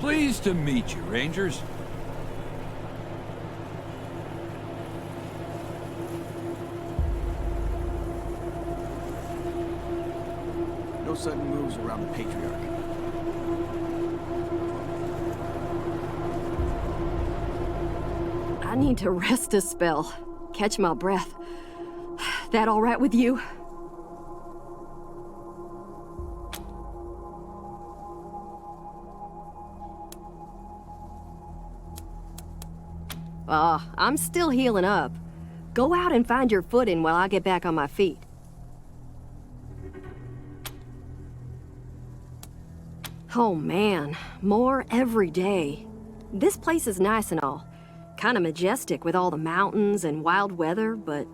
Pleased to meet you, Rangers. No sudden moves around the Patriarch. I need to rest a spell. Catch my breath. That all right with you? I'm still healing up. Go out and find your footing while I get back on my feet. Oh man, more every day. This place is nice and all. Kinda majestic with all the mountains and wild weather, but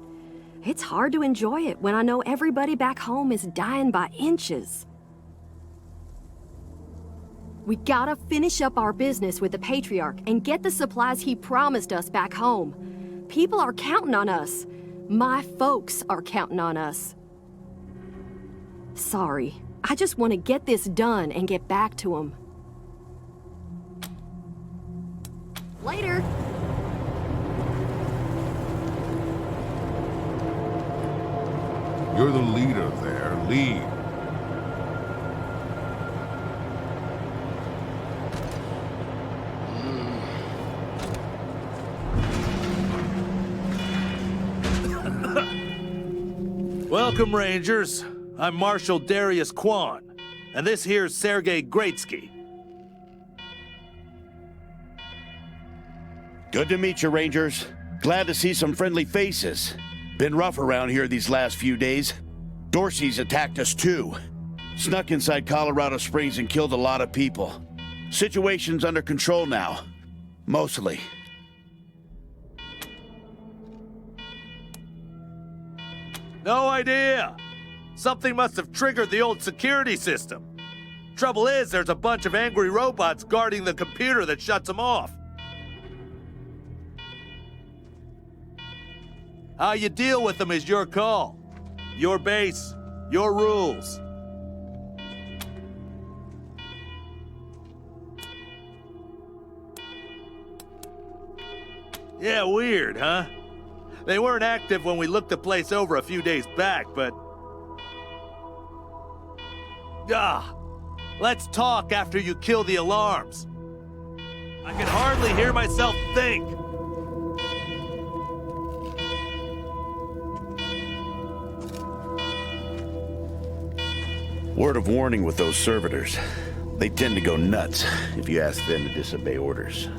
it's hard to enjoy it when I know everybody back home is dying by inches. We gotta finish up our business with the Patriarch and get the supplies he promised us back home. People are counting on us. My folks are counting on us. Sorry, I just want to get this done and get back to them. Later! You're the leader there. Lead. Welcome, Rangers. I'm Marshal Darius Kwan, and this here's Sergei Greatsky. Good to meet you, Rangers. Glad to see some friendly faces. Been rough around here these last few days. Dorsey's attacked us too. Snuck inside Colorado Springs and killed a lot of people. Situation's under control now. Mostly. No idea. Something must have triggered the old security system. Trouble is, there's a bunch of angry robots guarding the computer that shuts them off. How you deal with them is your call. Your base, your rules. Yeah, weird, huh? They weren't active when we looked the place over a few days back, but... let's talk after you kill the alarms. I can hardly hear myself think. Word of warning with those servitors. They tend to go nuts if you ask them to disobey orders.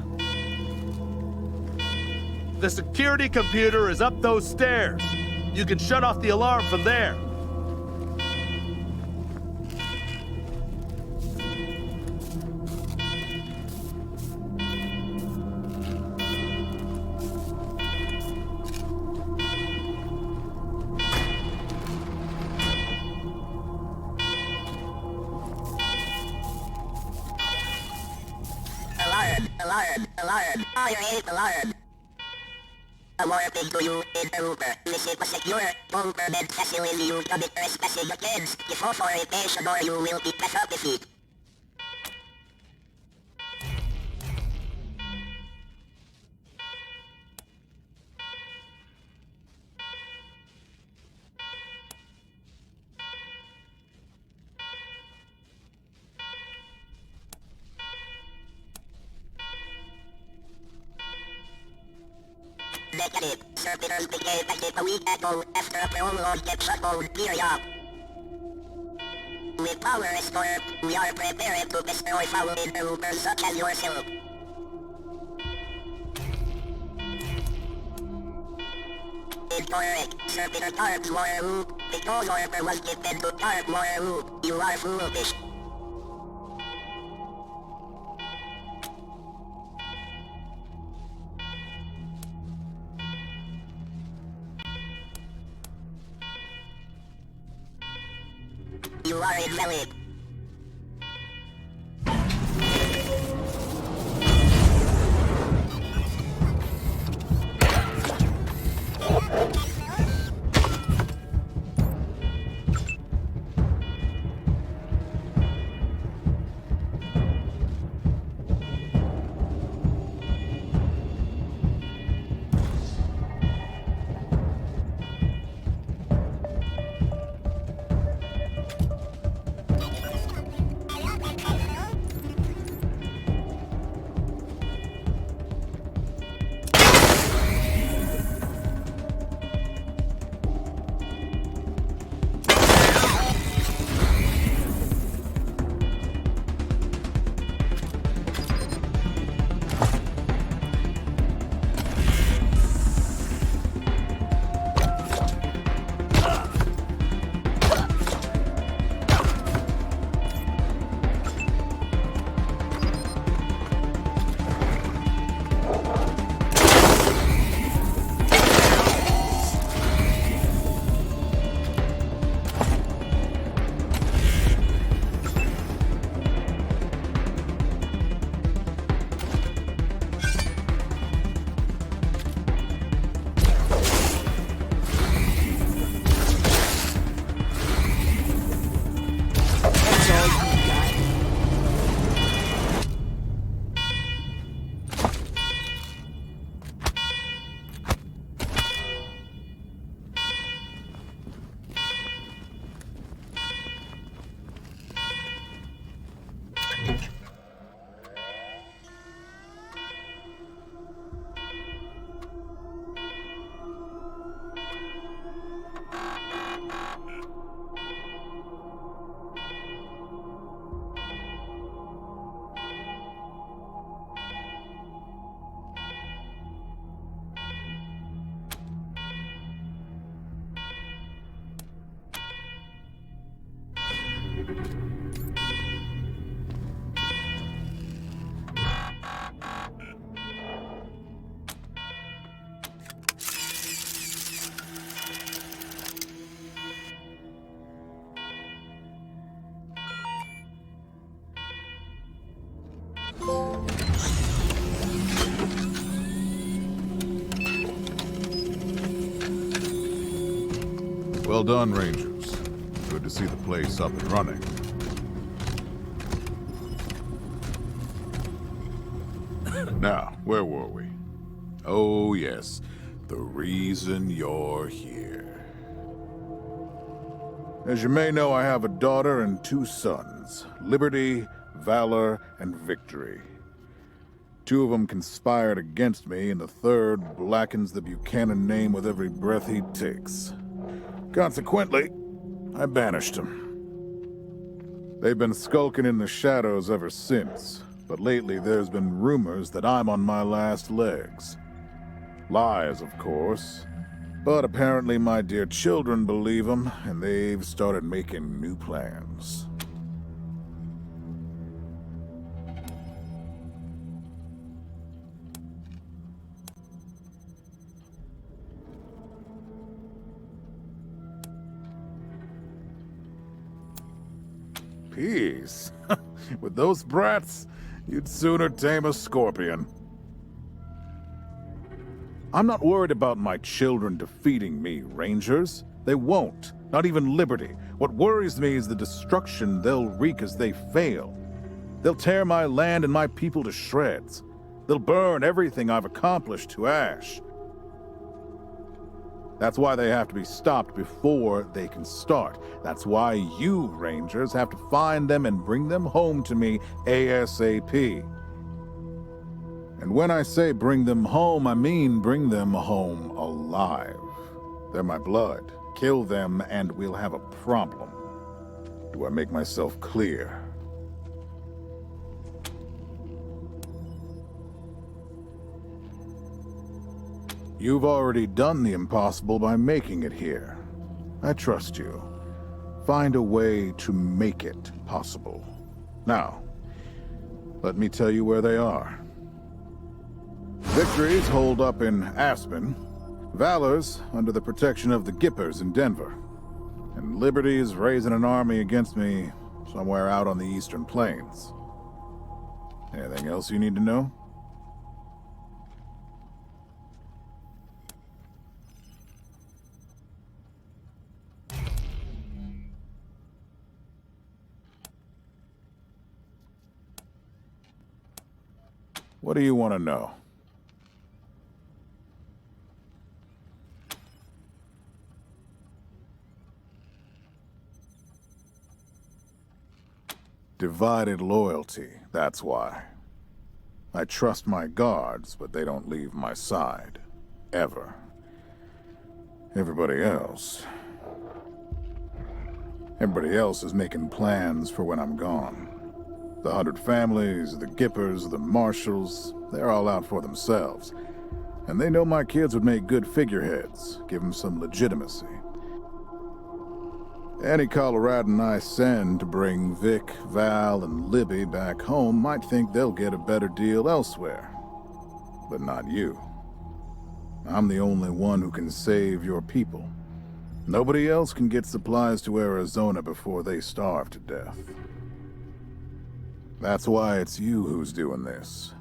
The security computer is up those stairs. You can shut off the alarm from there. Alarm, fire aid alarm. Awarping to you in Uber. Visit a secure, non-permit facility you commit trespassing against. If authorization or you will be penalized. Negative. Servitors began active a week ago after a prolonged shutdown period. With power restored, we are prepared to destroy foul interlopers such as yourself. Incorrect. Servitor Tarp Waru. Because order was given to Tarp Waru, you are foolish. You are invalid. Well done, Rangers. Good to see the place up and running. Now, where were we? Oh, yes. The reason you're here. As you may know, I have a daughter and 2 sons. Liberty, Valor, and Victory. 2 of them conspired against me, and the 3rd blackens the Buchanan name with every breath he takes. Consequently, I banished them. They've been skulking in the shadows ever since, but lately there's been rumors that I'm on my last legs. Lies, of course, but apparently my dear children believe them, and they've started making new plans. Peace. With those brats, you'd sooner tame a scorpion. I'm not worried about my children defeating me, Rangers. They won't. Not even Liberty. What worries me is the destruction they'll wreak as they fail. They'll tear my land and my people to shreds. They'll burn everything I've accomplished to ash. That's why they have to be stopped before they can start. That's why you, Rangers, have to find them and bring them home to me ASAP. And when I say bring them home, I mean bring them home alive. They're my blood. Kill them and we'll have a problem. Do I make myself clear? You've already done the impossible by making it here. I trust you. Find a way to make it possible. Now, let me tell you where they are. Victory's holed up in Aspen. Valor's under the protection of the Gippers in Denver. And Liberty's raising an army against me somewhere out on the Eastern Plains. Anything else you need to know? What do you want to know? Divided loyalty, that's why. I trust my guards, but they don't leave my side. Ever. Everybody else is making plans for when I'm gone. The 100 families, the Gippers, the Marshals, they're all out for themselves. And they know my kids would make good figureheads, give them some legitimacy. Any Coloradan I send to bring Vic, Val, and Libby back home might think they'll get a better deal elsewhere. But not you. I'm the only one who can save your people. Nobody else can get supplies to Arizona before they starve to death. That's why it's you who's doing this.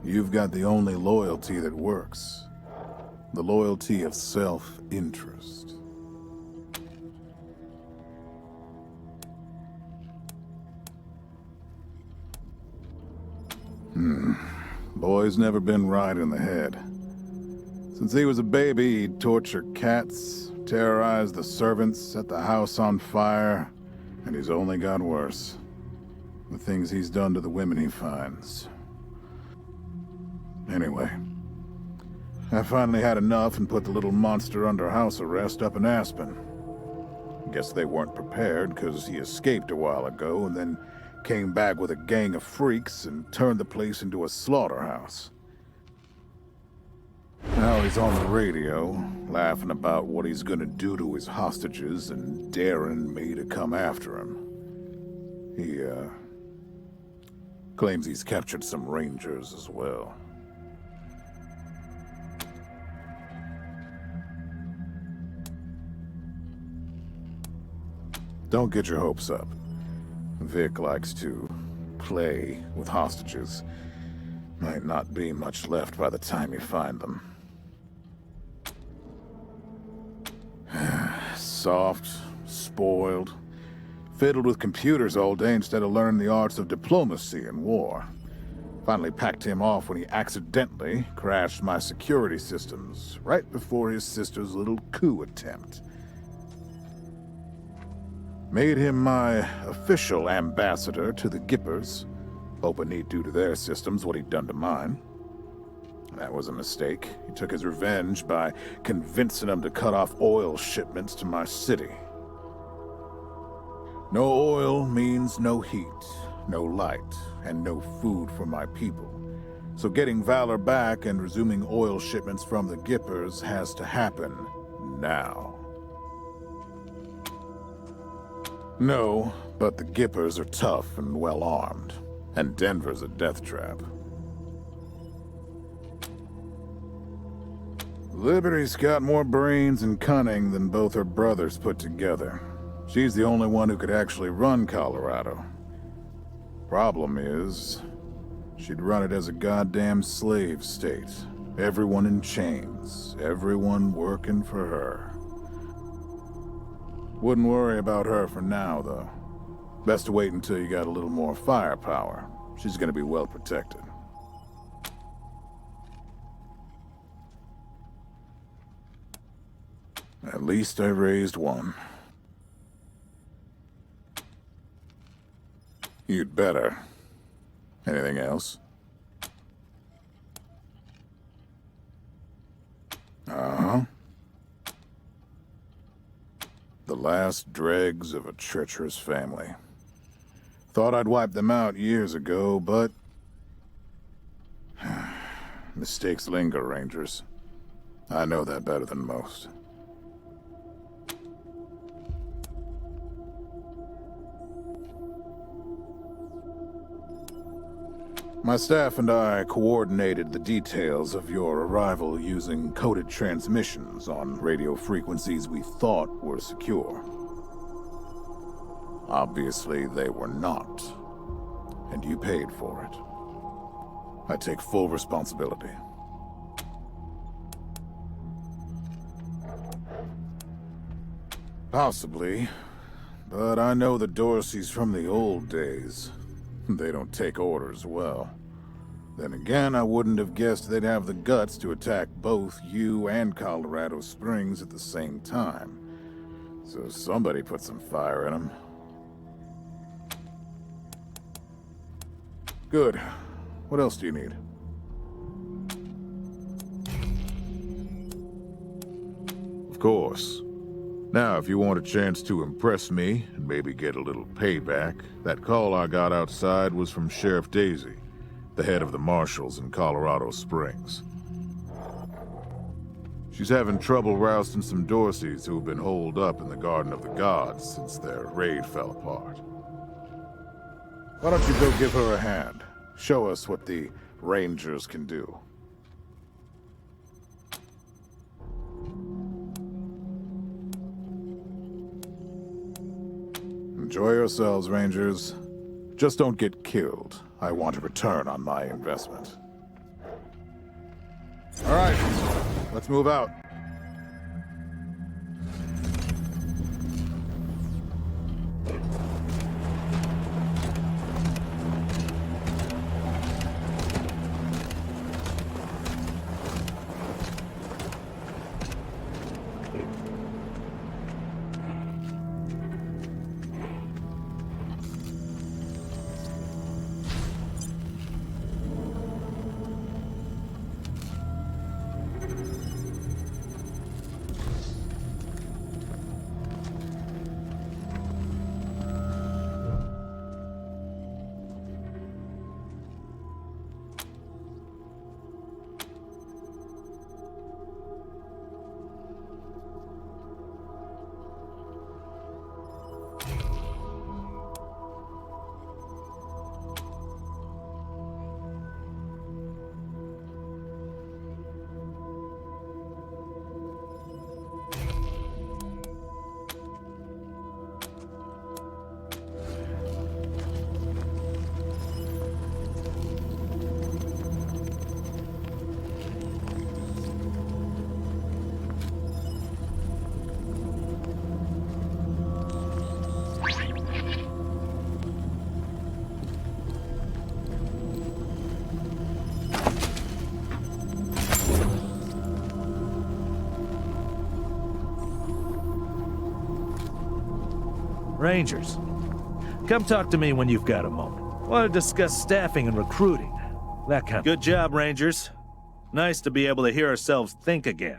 You've got the only loyalty that works. The loyalty of self-interest. Boy's never been right in the head. Since he was a baby, he'd torture cats, terrorize the servants, set the house on fire, and he's only got worse. The things he's done to the women he finds. Anyway, I finally had enough and put the little monster under house arrest up in Aspen. Guess they weren't prepared because he escaped a while ago and then came back with a gang of freaks and turned the place into a slaughterhouse. Now he's on the radio, laughing about what he's gonna do to his hostages and daring me to come after him. He, claims he's captured some rangers as well. Don't get your hopes up. Vic likes to play with hostages. Might not be much left by the time you find them. Soft, spoiled, fiddled with computers all day instead of learning the arts of diplomacy and war. Finally packed him off when he accidentally crashed my security systems right before his sister's little coup attempt. Made him my official ambassador to the Gippers, hoping he'd do to their systems what he'd done to mine. That was a mistake. He took his revenge by convincing them to cut off oil shipments to my city. No oil means no heat, no light, and no food for my people. So getting Valor back and resuming oil shipments from the Gippers has to happen now. No, but the Gippers are tough and well-armed, and Denver's a death trap. Liberty's got more brains and cunning than both her brothers put together. She's the only one who could actually run Colorado. Problem is, she'd run it as a goddamn slave state. Everyone in chains, everyone working for her. Wouldn't worry about her for now, though. Best to wait until you got a little more firepower. She's gonna be well protected. At least I raised one. You'd better. Anything else? Uh-huh. The last dregs of a treacherous family. Thought I'd wiped them out years ago, but... mistakes linger, Rangers. I know that better than most. My staff and I coordinated the details of your arrival using coded transmissions on radio frequencies we thought were secure. Obviously, they were not, and you paid for it. I take full responsibility. Possibly, but I know the Dorseys from the old days. They don't take orders well. Then again, I wouldn't have guessed they'd have the guts to attack both you and Colorado Springs at the same time. So somebody put some fire in them. Good. What else do you need? Of course. Now, if you want a chance to impress me, and maybe get a little payback, that call I got outside was from Sheriff Daisy, the head of the marshals in Colorado Springs. She's having trouble rousting some Dorseys who have been holed up in the Garden of the Gods since their raid fell apart. Why don't you go give her a hand? Show us what the Rangers can do. Enjoy yourselves, Rangers. Just don't get killed. I want a return on my investment. All right, let's move out. Rangers. Come talk to me when you've got a moment. Want to discuss staffing and recruiting. That kind of... Good job, Rangers. Nice to be able to hear ourselves think again.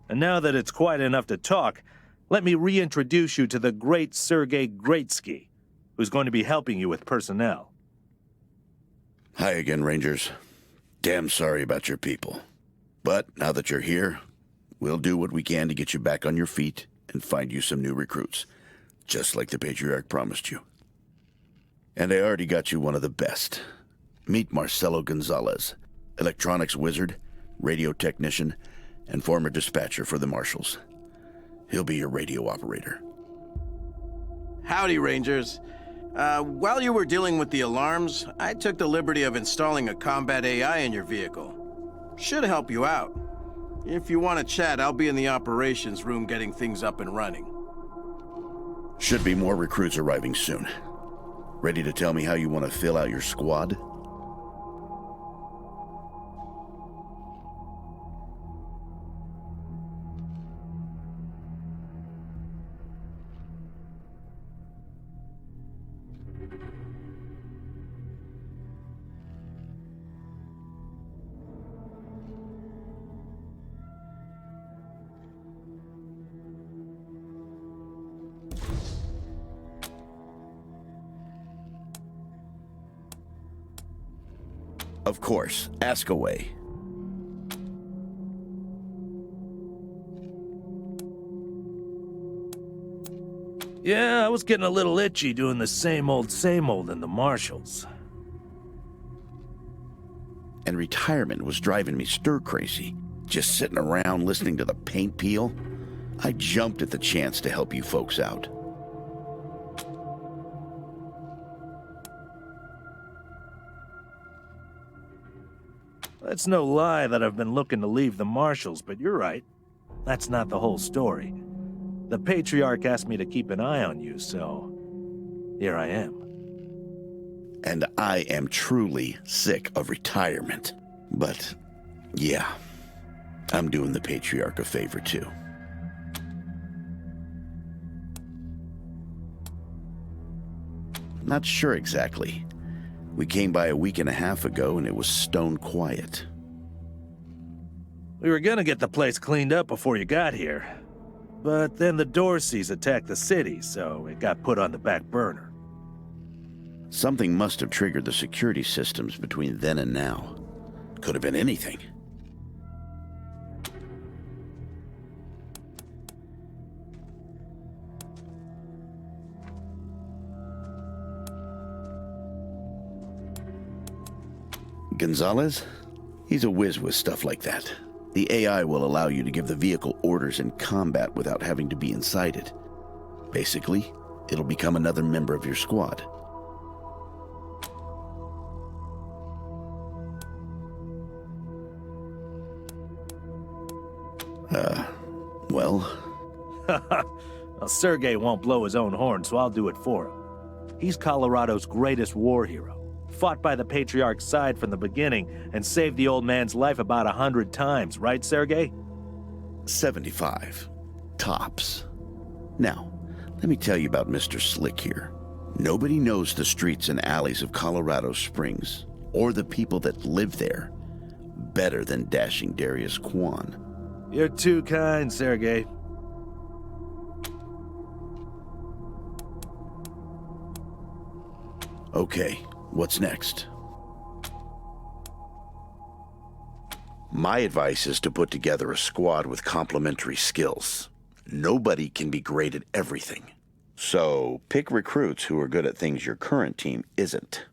And now that it's quiet enough to talk, let me reintroduce you to the great Sergei Greatsky, who's going to be helping you with personnel. Hi again, Rangers. Damn sorry about your people. But now that you're here, we'll do what we can to get you back on your feet and find you some new recruits, just like the Patriarch promised you. And I already got you one of the best. Meet Marcelo Gonzalez, electronics wizard, radio technician, and former dispatcher for the Marshals. He'll be your radio operator. Howdy, Rangers. While you were dealing with the alarms, I took the liberty of installing a combat AI in your vehicle. Should help you out. If you want to chat, I'll be in the operations room getting things up and running. Should be more recruits arriving soon. Ready to tell me how you want to fill out your squad? Of course, ask away. Yeah, I was getting a little itchy doing the same old in the Marshals. And retirement was driving me stir-crazy. Just sitting around listening to the paint peel. I jumped at the chance to help you folks out. It's no lie that I've been looking to leave the Marshals, but you're right. That's not the whole story. The Patriarch asked me to keep an eye on you, so here I am. And I am truly sick of retirement. But, yeah, I'm doing the Patriarch a favor, too. Not sure exactly. We came by a week and a half ago, and it was stone quiet. We were gonna get the place cleaned up before you got here. But then the Dorseys attacked the city, so it got put on the back burner. Something must have triggered the security systems between then and now. Could have been anything. Gonzalez? He's a whiz with stuff like that. The AI will allow you to give the vehicle orders in combat without having to be inside it. Basically, it'll become another member of your squad. Well... Well, Sergei won't blow his own horn, so I'll do it for him. He's Colorado's greatest war hero. Fought by the Patriarch's side from the beginning and saved the old man's life about 100 times, right, Sergei? 75. Tops. Now, let me tell you about Mr. Slick here. Nobody knows the streets and alleys of Colorado Springs, or the people that live there, better than dashing Darius Kwan. You're too kind, Sergei. Okay, what's next? My advice is to put together a squad with complementary skills. Nobody can be great at everything. So pick recruits who are good at things your current team isn't.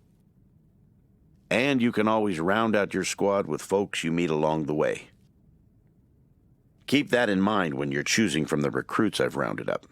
And you can always round out your squad with folks you meet along the way. Keep that in mind when you're choosing from the recruits I've rounded up.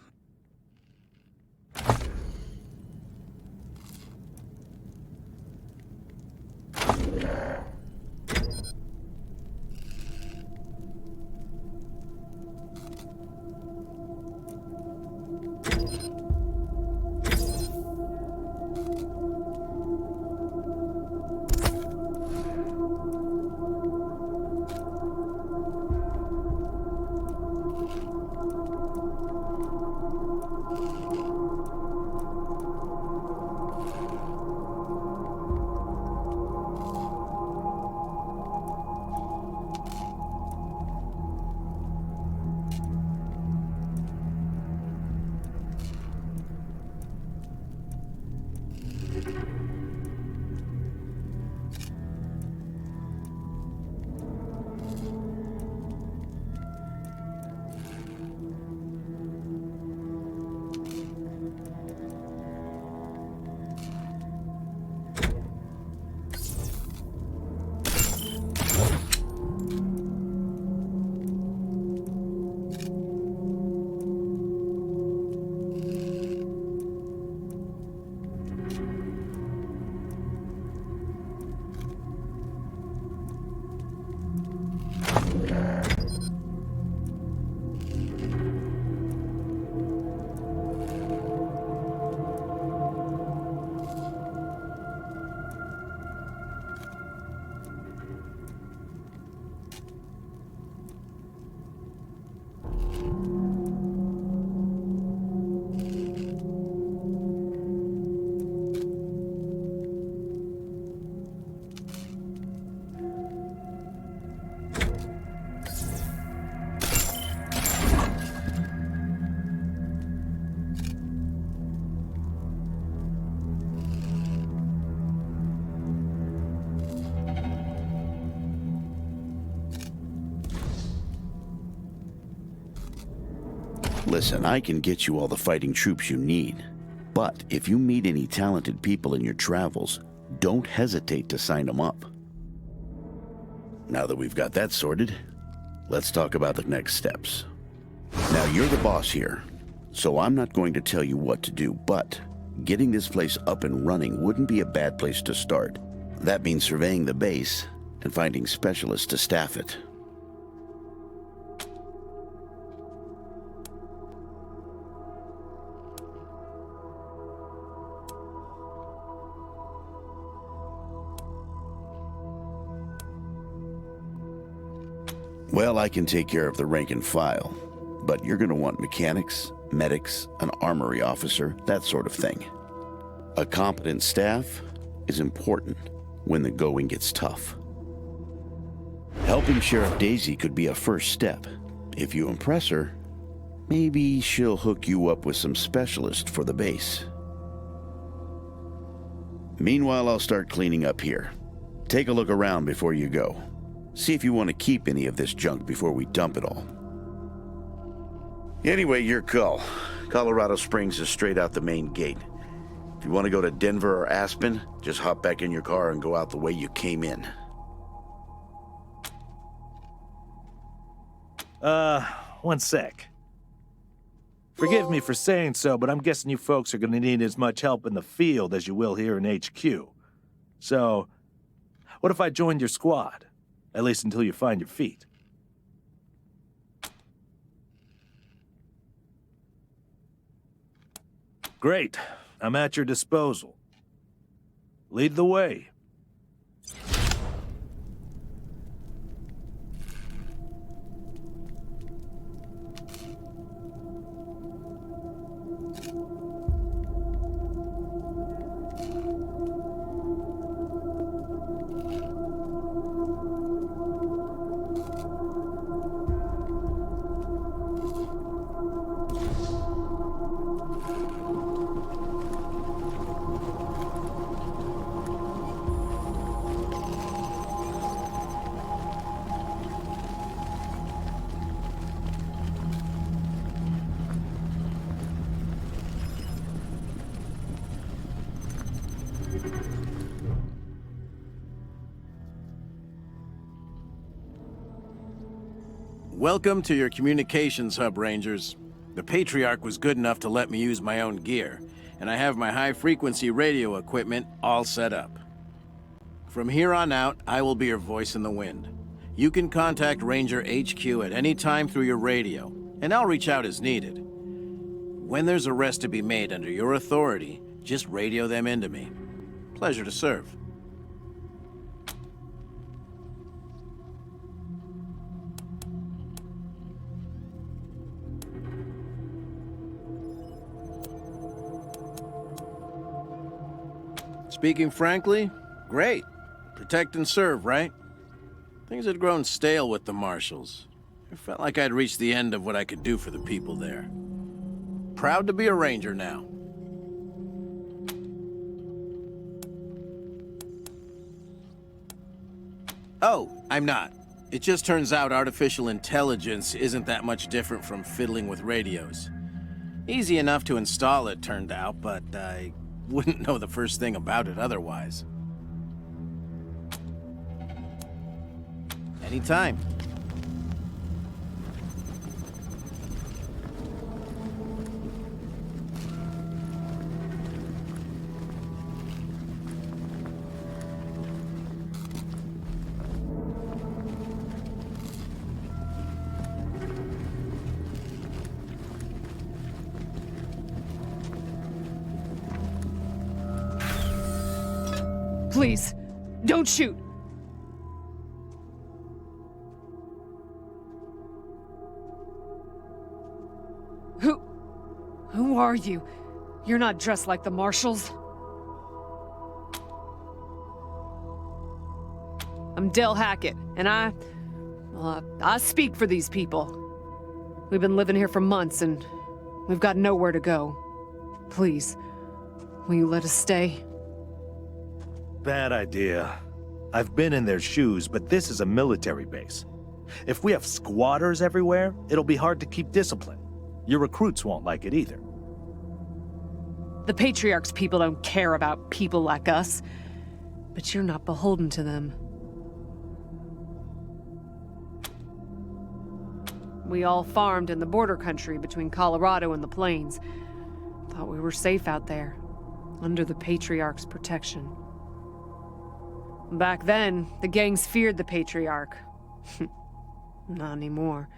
Listen, I can get you all the fighting troops you need. But if you meet any talented people in your travels, don't hesitate to sign them up. Now that we've got that sorted, let's talk about the next steps. Now, you're the boss here, so I'm not going to tell you what to do, but getting this place up and running wouldn't be a bad place to start. That means surveying the base and finding specialists to staff it. Well, I can take care of the rank and file, but you're going to want mechanics, medics, an armory officer, that sort of thing. A competent staff is important when the going gets tough. Helping Sheriff Daisy could be a first step. If you impress her, maybe she'll hook you up with some specialists for the base. Meanwhile, I'll start cleaning up here. Take a look around before you go. See if you want to keep any of this junk before we dump it all. Anyway, your call. Colorado Springs is straight out the main gate. If you want to go to Denver or Aspen, just hop back in your car and go out the way you came in. One sec. Forgive me for saying so, but I'm guessing you folks are gonna need as much help in the field as you will here in HQ. So, what if I joined your squad? At least until you find your feet. Great. I'm at your disposal. Lead the way. Welcome to your communications hub, Rangers. The Patriarch was good enough to let me use my own gear, and I have my high-frequency radio equipment all set up. From here on out, I will be your voice in the wind. You can contact Ranger HQ at any time through your radio, and I'll reach out as needed. When there's a arrest to be made under your authority, just radio them into me. Pleasure to serve. Speaking frankly, great. Protect and serve, right? Things had grown stale with the Marshals. It felt like I'd reached the end of what I could do for the people there. Proud to be a Ranger now. Oh, I'm not. It just turns out artificial intelligence isn't that much different from fiddling with radios. Easy enough to install, it turned out, but I wouldn't know the first thing about it otherwise. Anytime. Please, don't shoot. Who are you? You're not dressed like the Marshals. I'm Del Hackett, and I speak for these people. We've been living here for months, and we've got nowhere to go. Please, will you let us stay? Bad idea. I've been in their shoes, but this is a military base. If we have squatters everywhere, it'll be hard to keep discipline. Your recruits won't like it either. The Patriarch's people don't care about people like us, but you're not beholden to them. We all farmed in the border country between Colorado and the plains. Thought we were safe out there, under the Patriarch's protection. Back then, the gangs feared the Patriarch. Not anymore.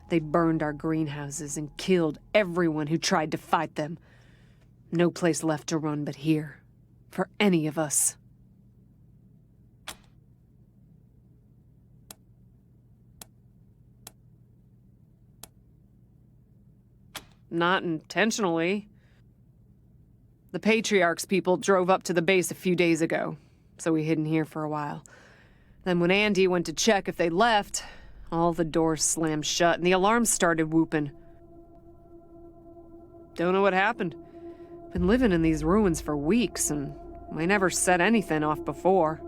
They burned our greenhouses and killed everyone who tried to fight them. No place left to run but here, for any of us. Not intentionally. The Patriarch's people drove up to the base a few days ago, so we hid in here for a while. Then when Andy went to check if they left, all the doors slammed shut and the alarms started whooping. Don't know what happened. Been living in these ruins for weeks and we never set anything off before.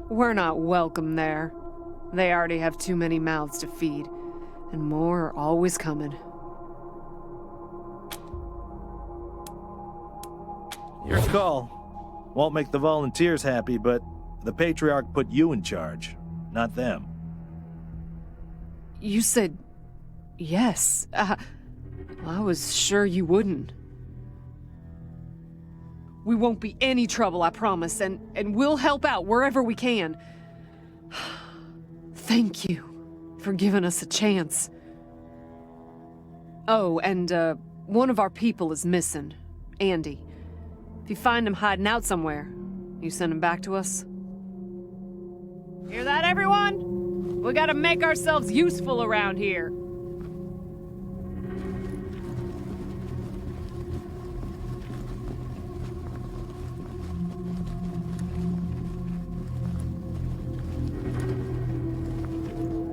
We're not welcome there. They already have too many mouths to feed, and more are always coming. Your call. Won't make the volunteers happy, but the Patriarch put you in charge, not them. You said yes. I was sure you wouldn't. We won't be any trouble, I promise, and we'll help out wherever we can. Thank you for giving us a chance. Oh, and one of our people is missing, Andy. If you find him hiding out somewhere, you send him back to us? Hear that, everyone? We gotta make ourselves useful around here.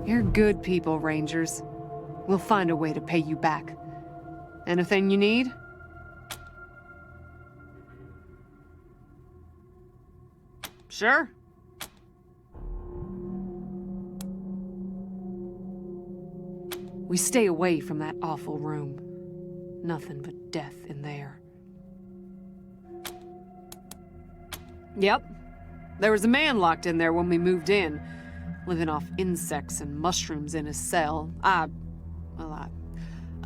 You're good people, Rangers. We'll find a way to pay you back. Anything you need? Sure. We stay away from that awful room. Nothing but death in there. Yep. There was a man locked in there when we moved in, living off insects and mushrooms in his cell. I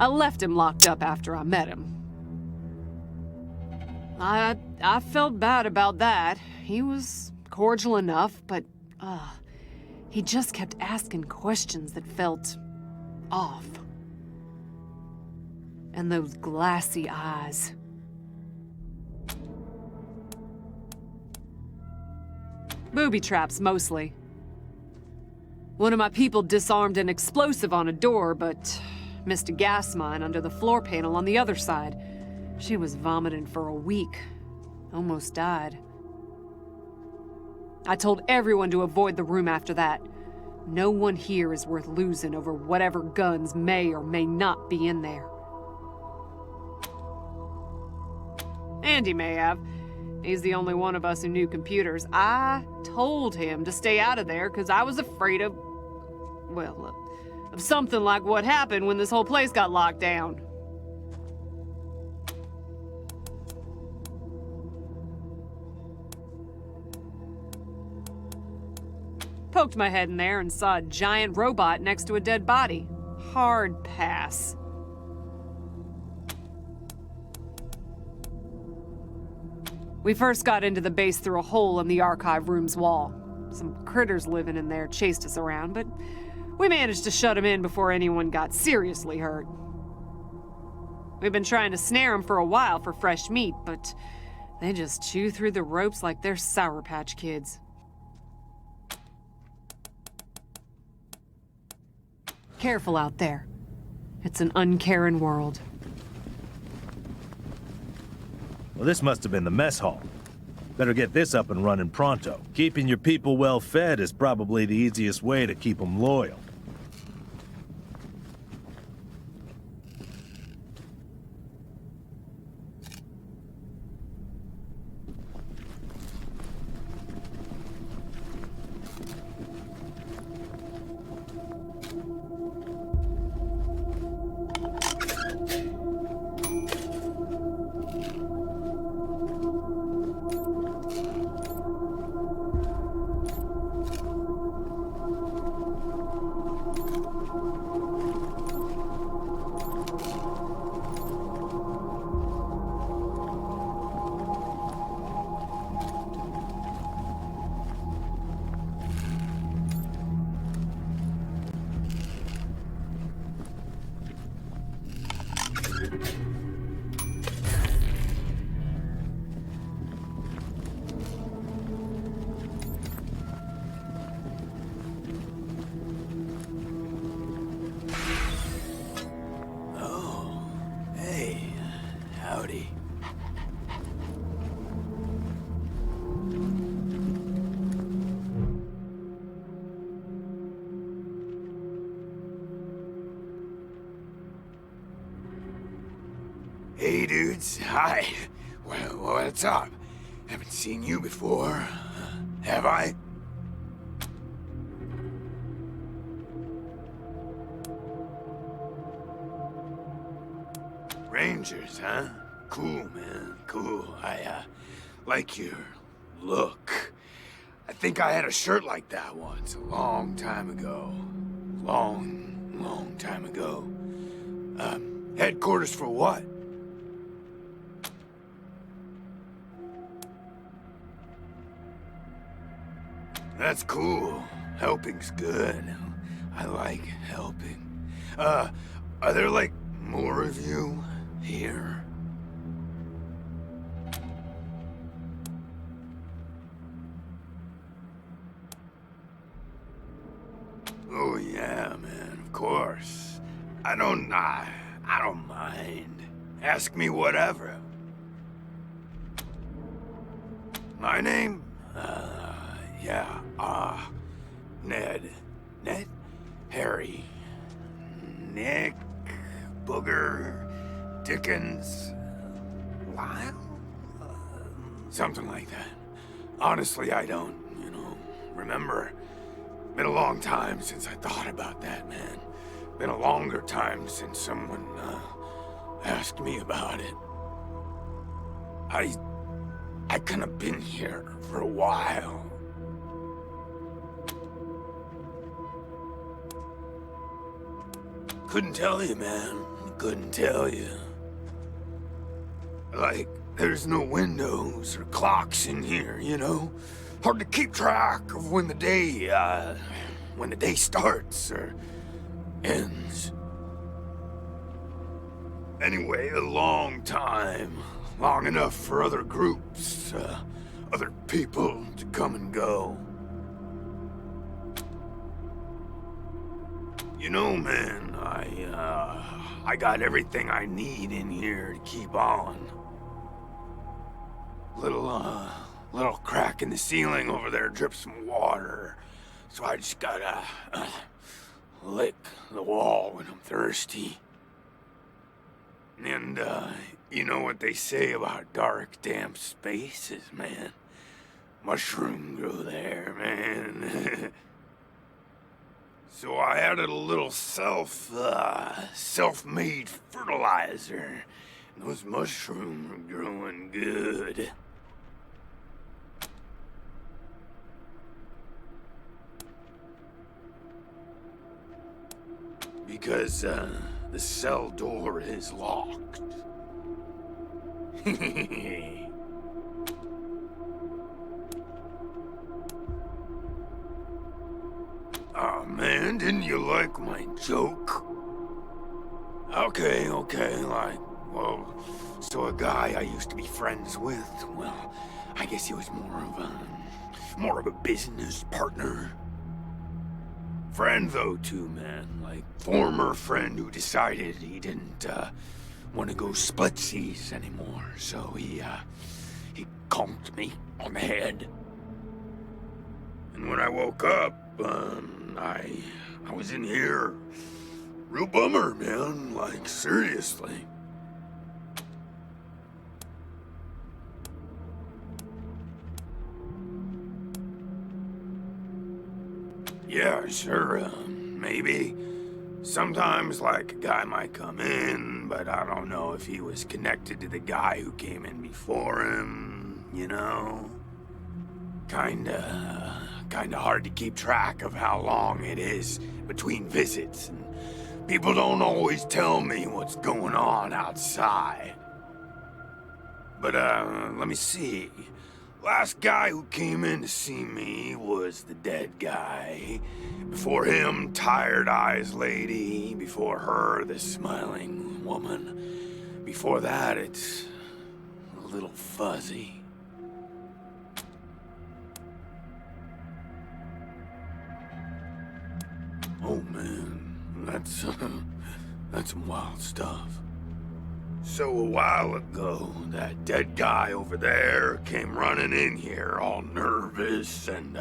left him locked up after I met him. I felt bad about that. He was cordial enough, but he just kept asking questions that felt off. And those glassy eyes. Booby traps, mostly. One of my people disarmed an explosive on a door, but missed a gas mine under the floor panel on the other side. She was vomiting for a week. Almost died. I told everyone to avoid the room after that. No one here is worth losing over whatever guns may or may not be in there. Andy may have. He's the only one of us who knew computers. I told him to stay out of there because I was afraid of, well, of something like what happened when this whole place got locked down. Poked my head in there and saw a giant robot next to a dead body. Hard pass. We first got into the base through a hole in the archive room's wall. Some critters living in there chased us around, but we managed to shut them in before anyone got seriously hurt. We've been trying to snare them for a while for fresh meat, but they just chew through the ropes like they're Sour Patch Kids. Careful out there. It's an uncaring world. Well, this must have been the mess hall. Better get this up and running pronto. Keeping your people well fed is probably the easiest way to keep them loyal. Hey, dudes. Hi. Well, what's up? Haven't seen you before. Have I? Rangers, huh? Cool, man. Cool. I like your look. I think I had a shirt like that once, a long time ago. Long time ago. Headquarters for what? That's cool. Helping's good. I like helping. Are there, like, more of you here? Oh, yeah, man, of course. I don't mind. Ask me whatever. My name? Ned. Ned? Harry. Nick. Booger. Dickens. Lyle? Something like that. Honestly, I don't, remember. Been a long time since I thought about that, man. Been a longer time since someone, asked me about it. I kind of been here for a while. Couldn't tell you, man. Couldn't tell you. Like, there's no windows or clocks in here, Hard to keep track of when the day starts or ends. Anyway, a long time. Long enough for other groups, other people to come and go. Man, I got everything I need in here to keep on. Little crack in the ceiling over there drips some water, so I just gotta lick the wall when I'm thirsty. And, you know what they say about dark, damp spaces, man. Mushroom grow there, man. So I added a little self-made fertilizer. And those mushrooms are growing good. Because, the cell door is locked. Aw, man, didn't you like my joke? Okay, so a guy I used to be friends with, well, I guess he was more of a business partner. Friend, though, too, man. Like, former friend who decided he didn't, want to go splitsies anymore. So he conked me on the head. And when I woke up, I was in here. Real bummer, man. Like, seriously. Yeah, sure, maybe. Sometimes, like, a guy might come in, but I don't know if he was connected to the guy who came in before him, Kinda hard to keep track of how long it is between visits, and people don't always tell me what's going on outside. But, let me see. Last guy who came in to see me was the dead guy. Before him, Tired Eyes Lady. Before her, the Smiling Woman. Before that, it's a little fuzzy. Oh man, that's some wild stuff. So a while ago, that dead guy over there came running in here all nervous and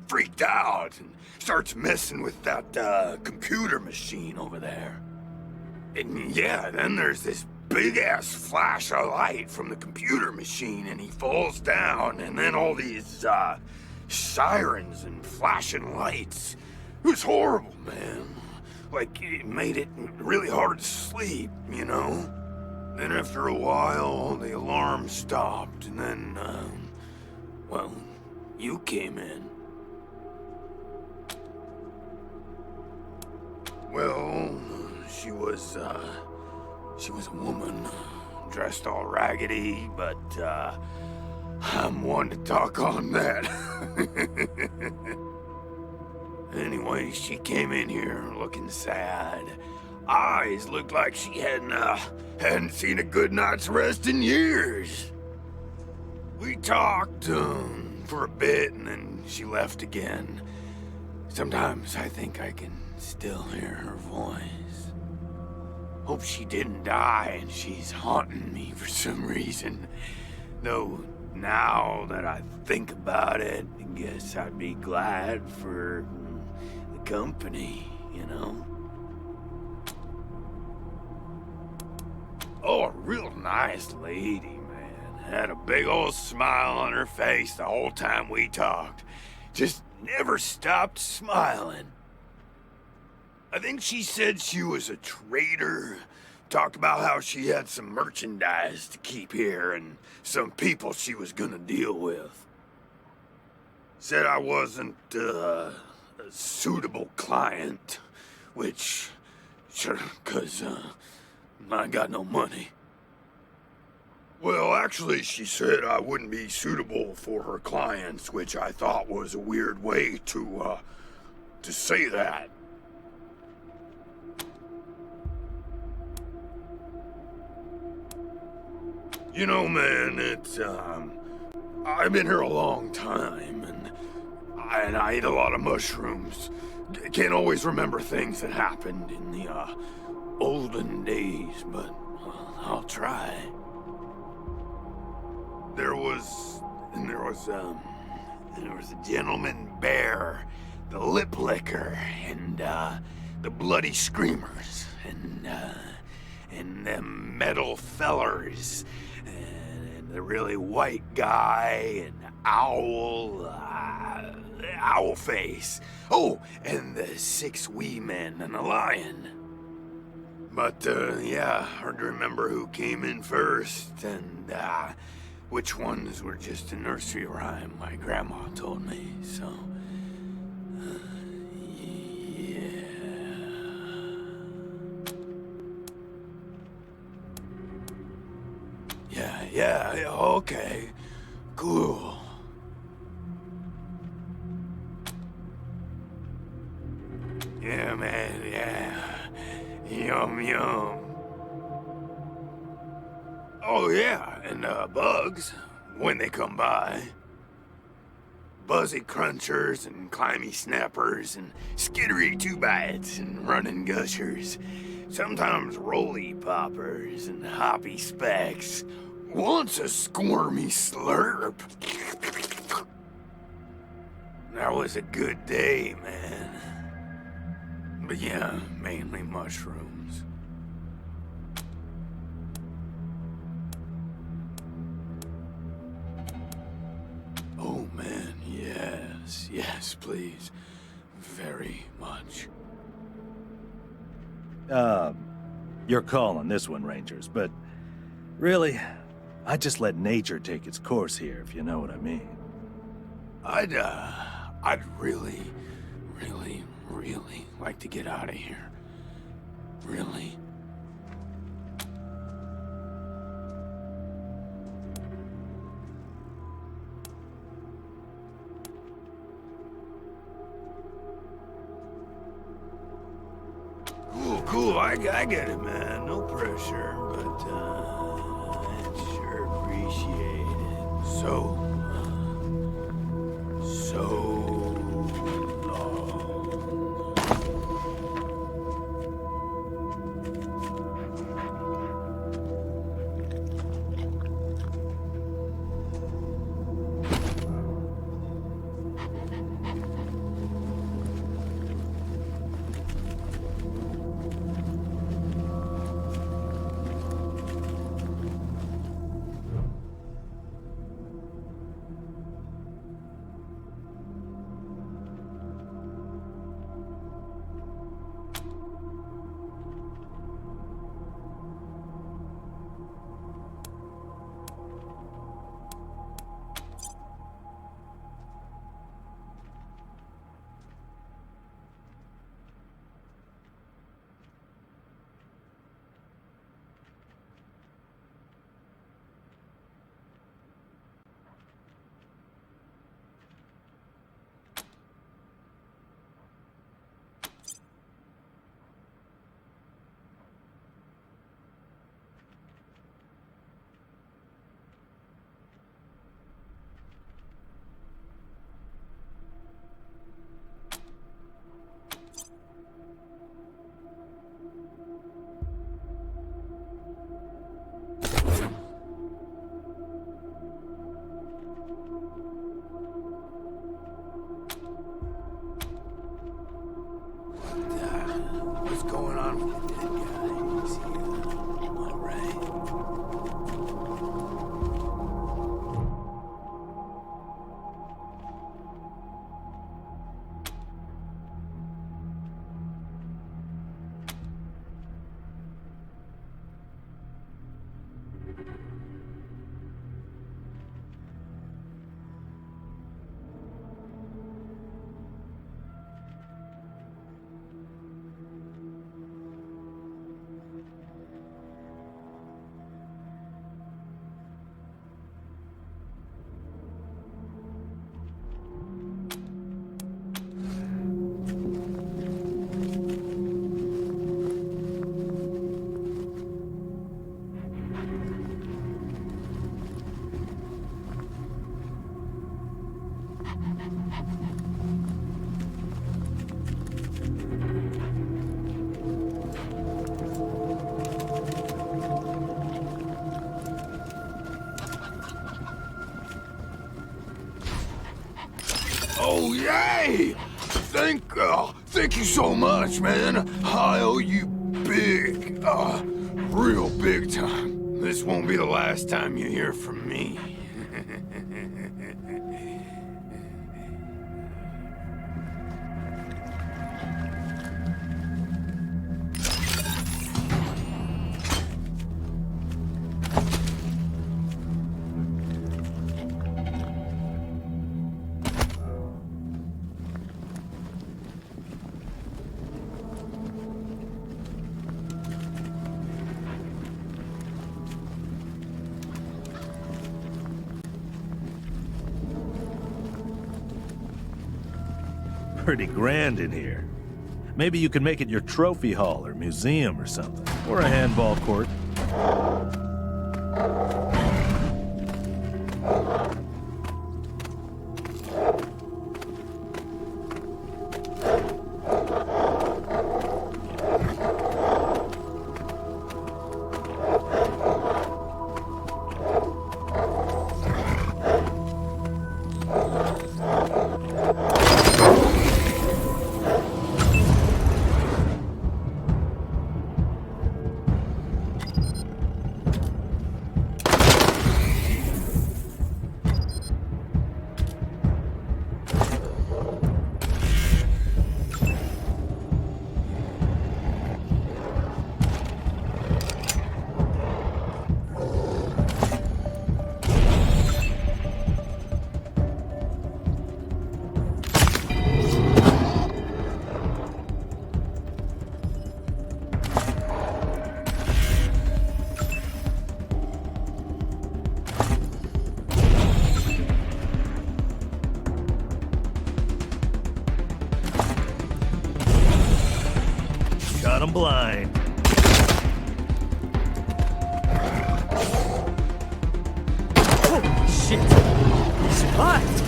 freaked out and starts messing with that computer machine over there. And yeah, then there's this big-ass flash of light from the computer machine, and he falls down, and then all these, sirens and flashing lights. It was horrible, man. Like, it made it really hard to sleep, you know? Then after a while, the alarm stopped, and then, well, you came in. Well, she was a woman, dressed all raggedy, but, I'm one to talk on that. Anyway, she came in here looking sad. Eyes looked like she hadn't seen a good night's rest in years. We talked, for a bit, and then she left again. Sometimes I think I can still hear her voice. Hope she didn't die and she's haunting me for some reason. Though, now that I think about it, I guess I'd be glad for the company, you know? Oh, a real nice lady, man. Had a big old smile on her face the whole time we talked. Just never stopped smiling. I think she said she was a trader. Talked about how she had some merchandise to keep here and some people she was gonna deal with. Said I wasn't, a suitable client, which, sure, 'cause, I got no money. Well, actually, she said I wouldn't be suitable for her clients, which I thought was a weird way to say that. You know, man, it's, I've been here a long time, and I eat a lot of mushrooms. Can't always remember things that happened in the, olden days, but I'll try. There was a gentleman bear, the lip licker, and, the bloody screamers, and them metal fellers, and the really white guy, and owl face. Oh, and the 6 wee men and a lion. But, yeah, hard to remember who came in first, and, which ones were just a nursery rhyme my grandma told me, so... Yeah, okay. Cool. Yeah, man, yeah. Yum. Oh, yeah, and, bugs, when they come by. Buzzy crunchers and climby snappers and skittery 2-bites and running gushers. Sometimes roly poppers and hoppy specks. Once a squirmy slurp. That was a good day, man. But yeah, mainly mushrooms. Oh man, yes, please. Very much. Your call on this one, Rangers, but really, I just let nature take its course here, if you know what I mean. I'd really like to get out of here. Really. Cool, I get it, man. No pressure, but, I'd sure appreciate it. So long. Oh, yay! Thank you so much, man. I owe you big, real big time. This won't be the last time you hear from me. Pretty grand in here. Maybe you can make it your trophy hall or museum or something. Or a handball court. Got him blind. Holy shit! He survived!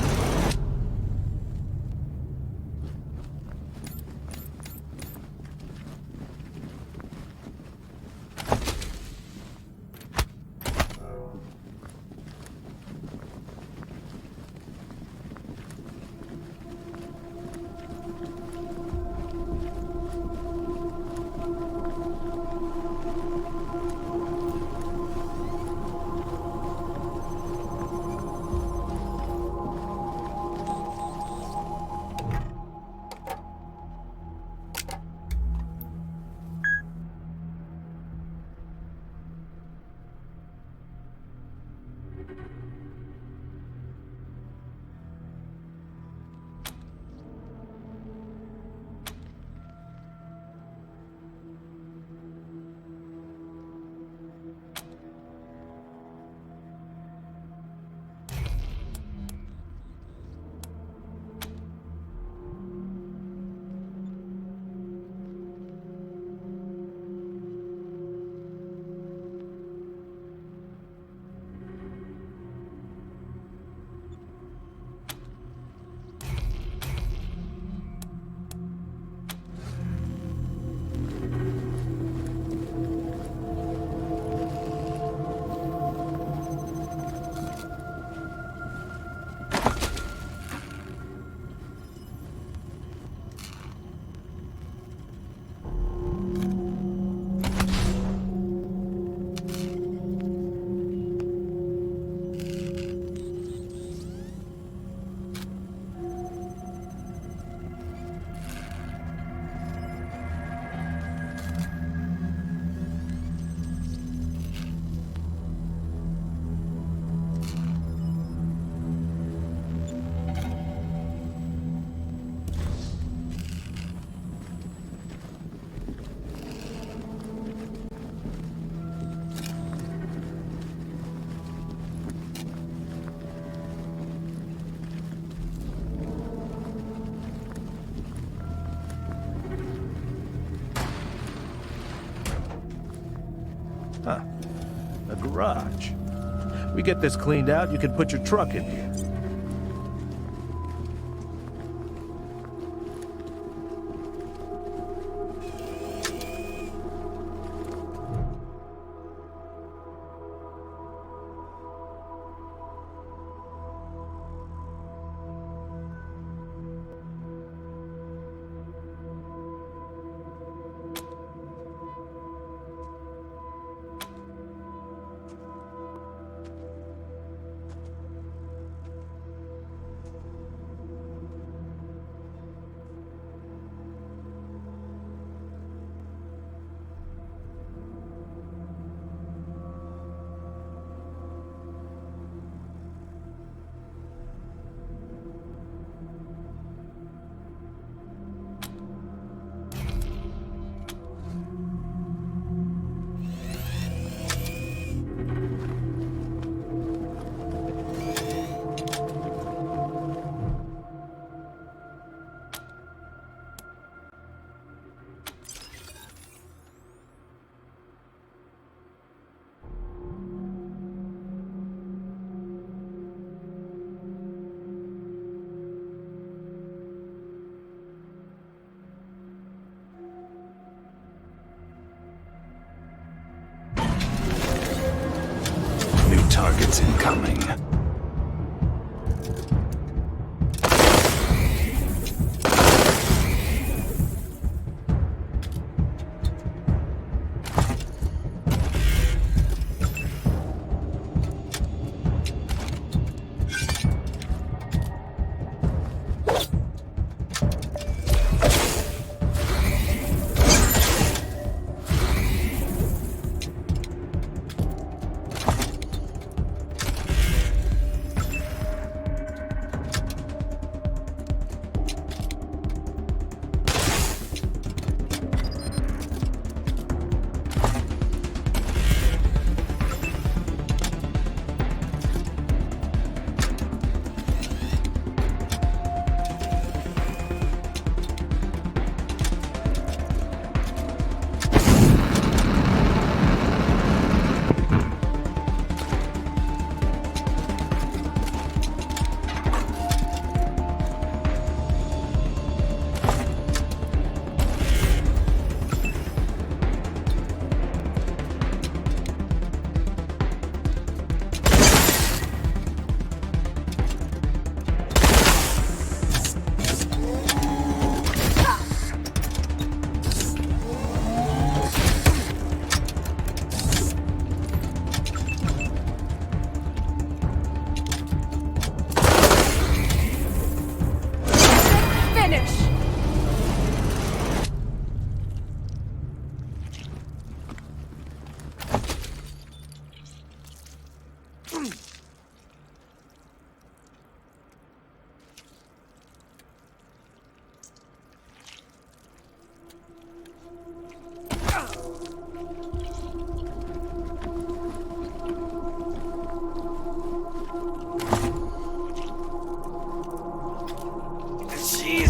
Huh. A garage. We get this cleaned out, you can put your truck in here. targets incoming.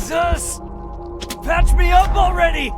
Jesus! Patch me up already!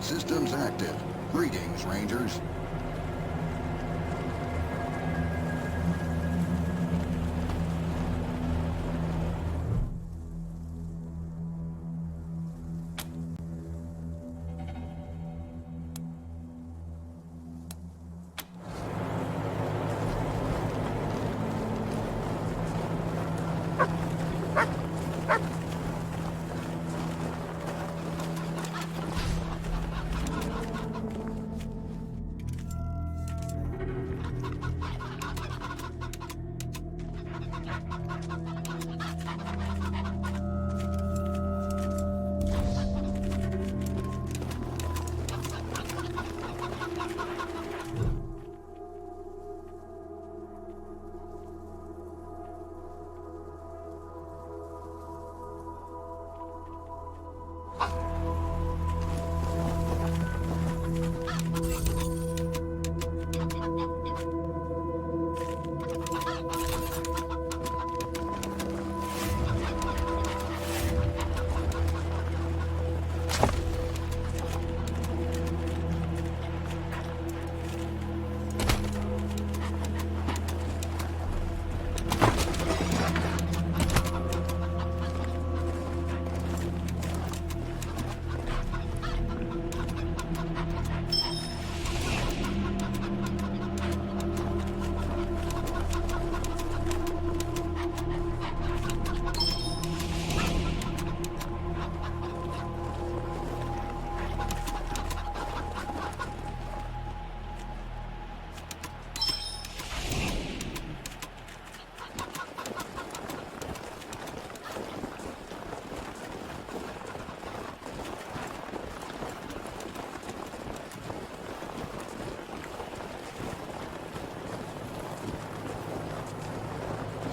Systems active. Greetings, Rangers.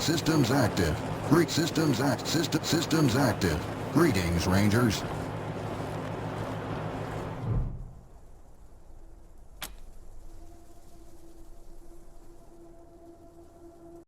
Systems active. Systems active. Greetings, Rangers.